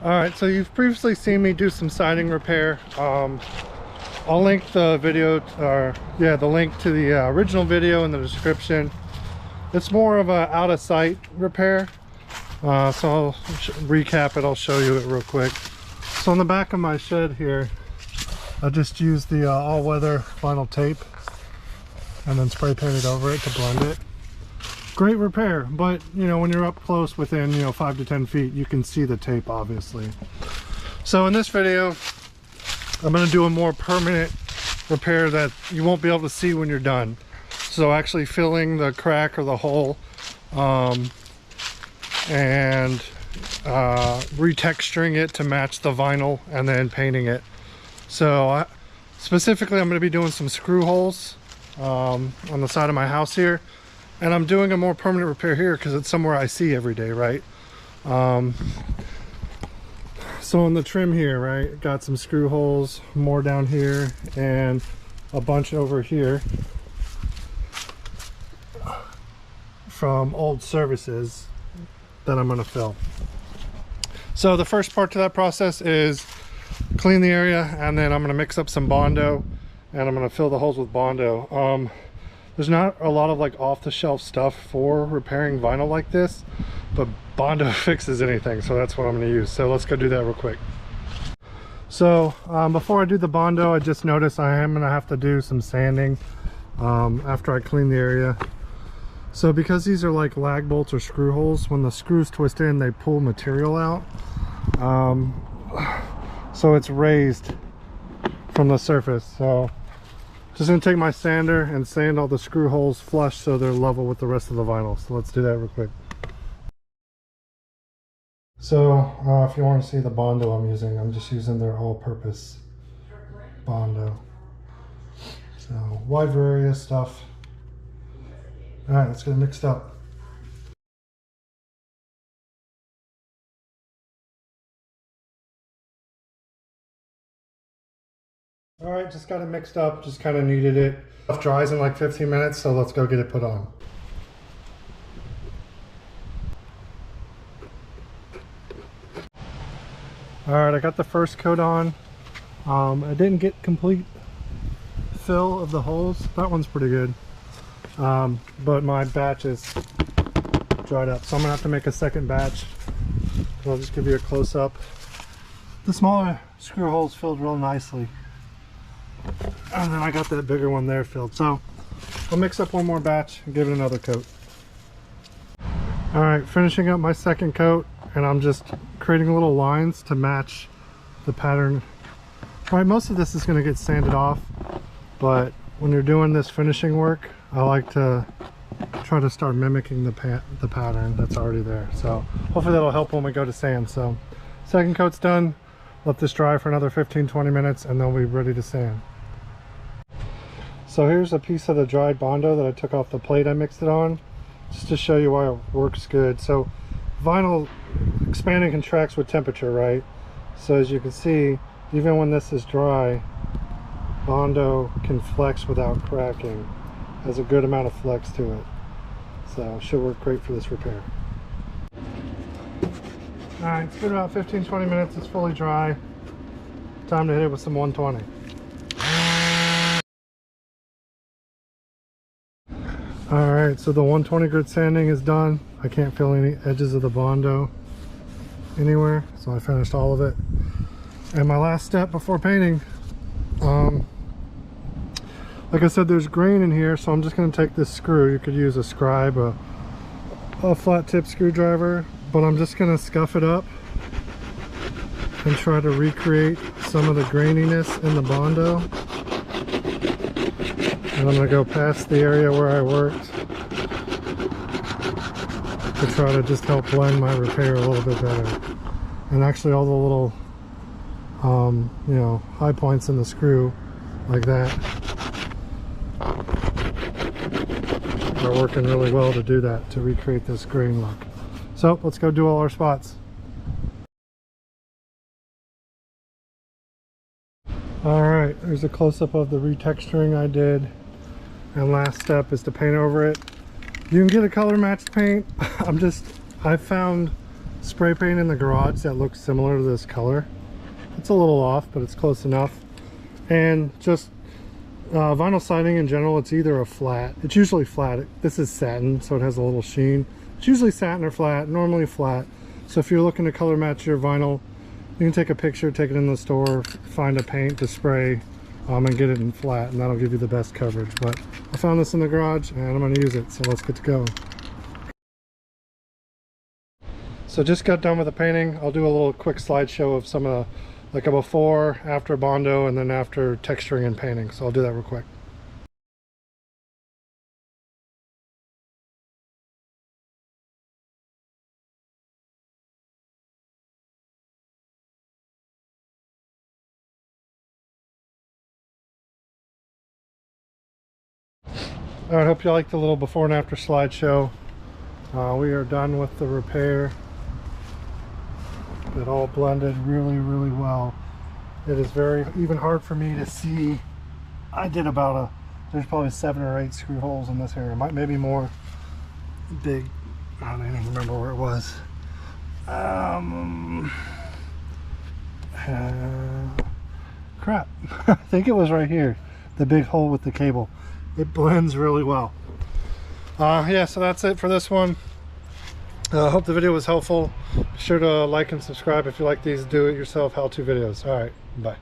All right, so you've previously seen me do some siding repair. I'll link the video, the link to the original video in the description. It's more of a out of sight repair. So I'll recap it, I'll show you it real quick. So on the back of my shed here, I just used the all-weather vinyl tape and then spray painted over it to blend it. Great repair, but you know, when you're up close within 5 to 10 feet, you can see the tape obviously. So in this video, I'm going to do a more permanent repair that you won't be able to see when you're done. So actually filling the crack or the hole and retexturing it to match the vinyl and then painting it. So specifically I'm going to be doing some screw holes on the side of my house here, and I'm doing a more permanent repair here because it's somewhere I see every day, right? So on the trim here, right, got some screw holes, more down here and a bunch over here from old services that I'm going to fill. So the first part to that process is clean the area, and then I'm going to mix up some Bondo and I'm going to fill the holes with Bondo. There's not a lot of like off-the-shelf stuff for repairing vinyl like this, but Bondo fixes anything, so that's what I'm going to use. So let's go do that real quick. So before I do the Bondo, I just noticed I am going to have to do some sanding after I clean the area. So because these are like lag bolts or screw holes, when the screws twist in, they pull material out. So it's raised from the surface. So just gonna take my sander and sand all the screw holes flush so they're level with the rest of the vinyl. So let's do that real quick. So if you want to see the Bondo I'm just using their all-purpose Bondo. So wide variety of stuff. All right, let's get it mixed up. All right, just got it mixed up, just kind of kneaded it. It dries in like 15 minutes, so let's go get it put on. All right, I got the first coat on. I didn't get complete fill of the holes. That one's pretty good. But my batch is dried up, so I'm gonna have to make a second batch. I'll just give you a close-up. The smaller screw holes filled real nicely, and then I got that bigger one there filled. So I'll mix up one more batch and give it another coat. All right, finishing up my second coat, and I'm just creating little lines to match the pattern. All right, most of this is going to get sanded off, but when you're doing this finishing work, I like to try to start mimicking the pattern that's already there. So hopefully that'll help when we go to sand. So second coat's done. Let this dry for another 15-20 minutes and then we'll be ready to sand. So here's a piece of the dried Bondo that I took off the plate I mixed it on, just to show you why it works good. So vinyl expands and contracts with temperature, right? So as you can see, even when this is dry, Bondo can flex without cracking. Has a good amount of flex to it, so should work great for this repair. All right, it's been about 15-20 minutes. It's fully dry. Time to hit it with some 120. All right, so the 120 grit sanding is done. I can't feel any edges of the Bondo anywhere, so I finished all of it. And my last step before painting, like I said, there's grain in here, so I'm just going to take this screw. You could use a scribe, a flat tip screwdriver, but I'm just going to scuff it up and try to recreate some of the graininess in the Bondo. And I'm going to go past the area where I worked to try to just help blend my repair a little bit better. And actually all the little high points in the screw like that are working really well to do that, to recreate this grain look. So let's go do all our spots. All right, there's a close-up of the retexturing I did, and last step is to paint over it. You can get a color matched paint. I found spray paint in the garage that looks similar to this color. It's a little off, but it's close enough. And just vinyl siding in general, it's either a flat. It's usually flat. This is satin, so it has a little sheen. It's usually satin or flat, normally flat. So if you're looking to color match your vinyl, you can take a picture, take it in the store, find a paint to spray, and get it in flat, and that'll give you the best coverage. But I found this in the garage and I'm going to use it, so let's get to go. So just got done with the painting. I'll do a little quick slideshow of some of the, like a before, after Bondo, and then after texturing and painting. So I'll do that real quick. Alright, hope you liked the little before and after slideshow. We are done with the repair. It all blended really, really well. It is very even hard for me to see. I did about there's probably 7 or 8 screw holes in this area, maybe more. Big, I don't even remember where it was. Crap. I think it was right here, the big hole with the cable. It blends really well. Yeah, so that's it for this one. I hope the video was helpful. Be sure to like and subscribe if you like these do-it-yourself how-to videos. All right, bye.